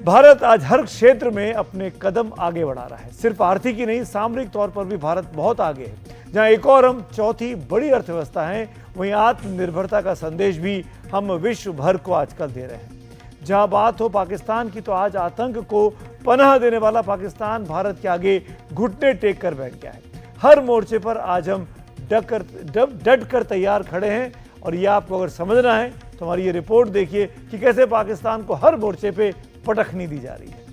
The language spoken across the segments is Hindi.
भारत आज हर क्षेत्र में अपने कदम आगे बढ़ा रहा है। सिर्फ आर्थिक ही नहीं, सामरिक तौर पर भी भारत बहुत आगे है। जहां एक और हम चौथी बड़ी अर्थव्यवस्था है, वहीं आत्मनिर्भरता का संदेश भी हम विश्व भर को आजकल दे रहे हैं। जहां बात हो पाकिस्तान की, तो आज आतंक को पनाह देने वाला पाकिस्तान भारत के आगे घुटने टेक कर बैठ गया है। हर मोर्चे पर आज हम डट कर तैयार खड़े हैं। और ये आपको अगर समझना है तो हमारी ये रिपोर्ट देखिए कि कैसे पाकिस्तान को हर मोर्चे पे पटखनी दी जा रही है।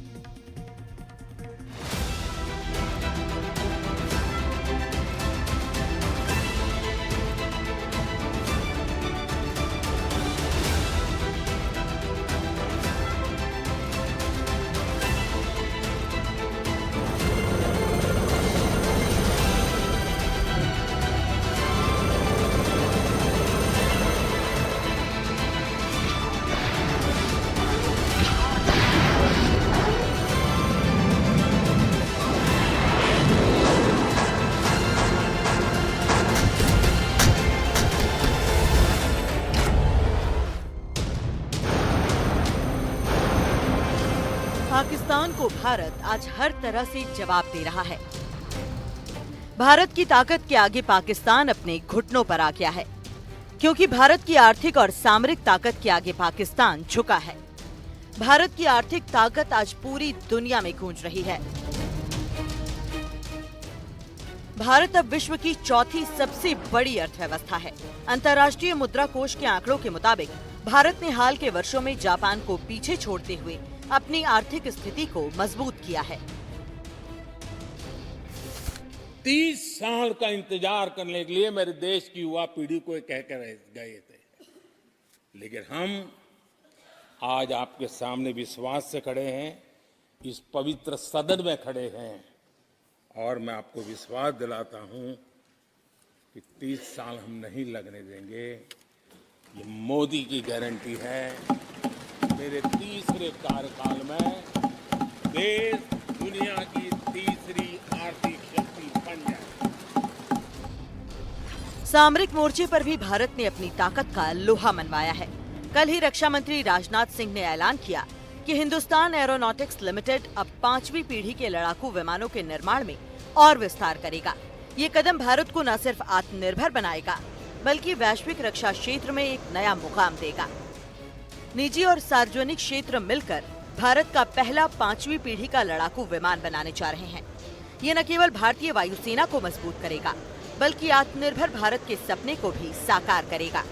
पाकिस्तान को भारत आज हर तरह से जवाब दे रहा है। भारत की ताकत के आगे पाकिस्तान अपने घुटनों पर आ गया है, क्योंकि भारत की आर्थिक और सामरिक ताकत के आगे पाकिस्तान झुका है। भारत की आर्थिक ताकत आज पूरी दुनिया में गूंज रही है। भारत अब विश्व की चौथी सबसे बड़ी अर्थव्यवस्था है। अंतर्राष्ट्रीय मुद्रा कोष के आंकड़ों के मुताबिक भारत ने हाल के वर्षों में जापान को पीछे छोड़ते हुए अपनी आर्थिक स्थिति को मजबूत किया है। 30 साल का इंतजार करने के लिए मेरे देश की युवा पीढ़ी को कह कर गए थे, लेकिन हम आज आपके सामने विश्वास से खड़े हैं, इस पवित्र सदन में खड़े हैं, और मैं आपको विश्वास दिलाता हूं कि 30 साल हम नहीं लगने देंगे। ये मोदी की गारंटी है। मेरे तीसरे कार्यकाल में देश दुनिया की तीसरी आर्थिक शक्ति बन जाए। सामरिक मोर्चे पर भी भारत ने अपनी ताकत का लोहा मनवाया है। कल ही रक्षा मंत्री राजनाथ सिंह ने ऐलान किया कि हिंदुस्तान एरोनॉटिक्स लिमिटेड अब 5वीं पीढ़ी के लड़ाकू विमानों के निर्माण में और विस्तार करेगा। ये कदम भारत को न सिर्फ आत्मनिर्भर बनाएगा, बल्कि वैश्विक रक्षा क्षेत्र में एक नया मुकाम देगा। निजी और सार्वजनिक क्षेत्र मिलकर भारत का पहला 5वीं पीढ़ी का लड़ाकू विमान बनाने जा रहे हैं। ये न केवल भारतीय वायुसेना को मजबूत करेगा, बल्कि आत्मनिर्भर भारत के सपने को भी साकार करेगा।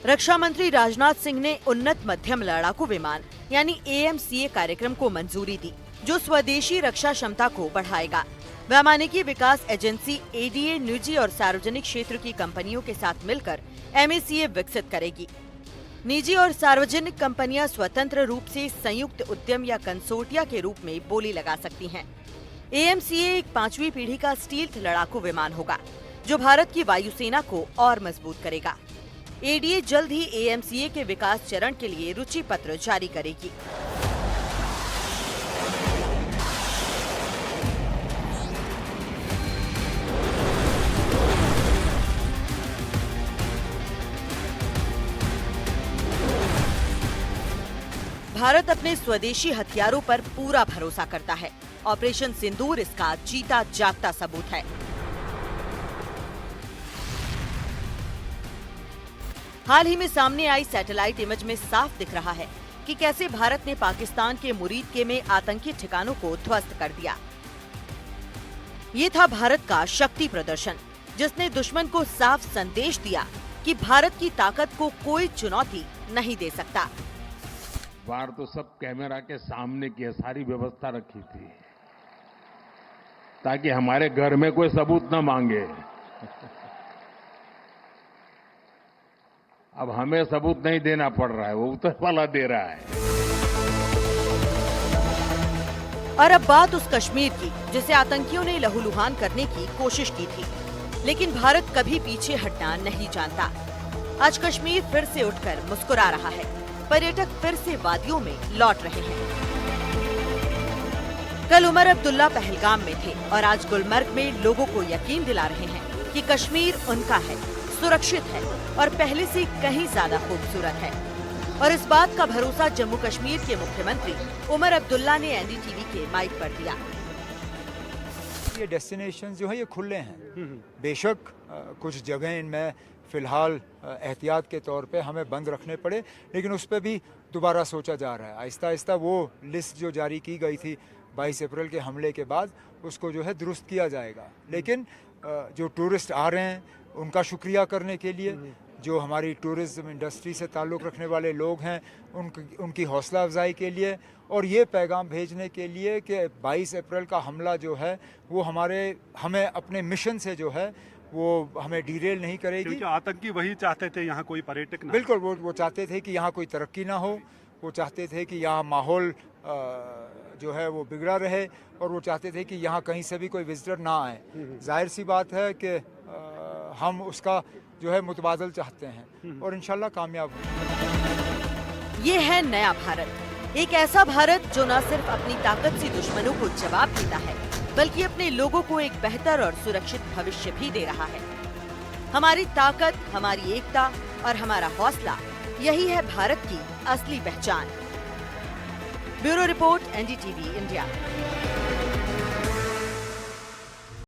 रक्षा मंत्री राजनाथ सिंह ने उन्नत मध्यम लड़ाकू विमान यानी AMCA कार्यक्रम को मंजूरी दी, जो स्वदेशी रक्षा क्षमता को बढ़ाएगा। वैमानिकी विकास एजेंसी ADA निजी और सार्वजनिक क्षेत्र की कंपनियों के साथ मिलकर MACA विकसित करेगी। निजी और सार्वजनिक कंपनियां स्वतंत्र रूप से संयुक्त उद्यम या कंसोर्टिया के रूप में बोली लगा सकती हैं। AMCA एक 5वीं पीढ़ी का स्टील्थ लड़ाकू विमान होगा, जो भारत की वायुसेना को और मजबूत करेगा। ADA जल्द ही AMCA के विकास चरण के लिए रुचि पत्र जारी करेगी। भारत अपने स्वदेशी हथियारों पर पूरा भरोसा करता है। ऑपरेशन सिंदूर इसका जीता जागता सबूत है। हाल ही में सामने आई सैटेलाइट इमेज में साफ दिख रहा है कि कैसे भारत ने पाकिस्तान के मुरीदके में आतंकी ठिकानों को ध्वस्त कर दिया। ये था भारत का शक्ति प्रदर्शन, जिसने दुश्मन को साफ संदेश दिया कि भारत की ताकत को कोई चुनौती नहीं दे सकता। बार तो सब कैमरा के सामने की सारी व्यवस्था रखी थी, ताकि हमारे घर में कोई सबूत न मांगे। अब हमें सबूत नहीं देना पड़ रहा है, वो ऊपर वाला दे रहा है। और अब बात उस कश्मीर की, जिसे आतंकियों ने लहूलुहान करने की कोशिश की थी, लेकिन भारत कभी पीछे हटना नहीं जानता। आज कश्मीर फिर से उठकर मुस्कुरा रहा है। पर्यटक फिर से वादियों में लौट रहे हैं। कल उमर अब्दुल्ला पहलगाम में थे और आज गुलमर्ग में लोगों को यकीन दिला रहे हैं कि कश्मीर उनका है, सुरक्षित है और पहले से कहीं ज्यादा खूबसूरत है। और इस बात का भरोसा जम्मू कश्मीर के मुख्यमंत्री उमर अब्दुल्ला ने एनडीटीवी के माइक पर दिया। ये डेस्टिनेशन जो है ये खुले हैं। बेशक कुछ जगह इनमें फिलहाल एहतियात के तौर पे हमें बंद रखने पड़े, लेकिन उस पर भी दोबारा सोचा जा रहा है। आहिस्ता आहिस्ता वो लिस्ट जो जारी की गई थी 22 अप्रैल के हमले के बाद, उसको जो है दुरुस्त किया जाएगा। लेकिन जो टूरिस्ट आ रहे हैं उनका शुक्रिया करने के लिए, जो हमारी टूरिज्म इंडस्ट्री से ताल्लुक़ रखने वाले लोग हैं उनकी हौसला अफजाई के लिए, और ये पैगाम भेजने के लिए कि 22 अप्रैल का हमला जो है वो हमें अपने मिशन से जो है वो हमें डिरेल नहीं करेगी। क्योंकि आतंकी वही चाहते थे यहाँ कोई पर्यटक ना। बिल्कुल, वो चाहते थे कि यहाँ कोई तरक्की ना हो, वो चाहते थे कि यहाँ माहौल जो है वो बिगड़ा रहे, और वो चाहते थे कि यहाँ कहीं से भी कोई विजिटर ना आए। जाहिर सी बात है कि हम उसका जो है मुतबादल चाहते हैं और इंशाल्लाह कामयाब होंगे। ये है नया भारत, एक ऐसा भारत जो न सिर्फ अपनी ताकत से दुश्मनों को जवाब देता है, बल्कि अपने लोगों को एक बेहतर और सुरक्षित भविष्य भी दे रहा है। हमारी ताकत, हमारी एकता और हमारा हौसला, यही है भारत की असली पहचान। Bureau report, NDTV India.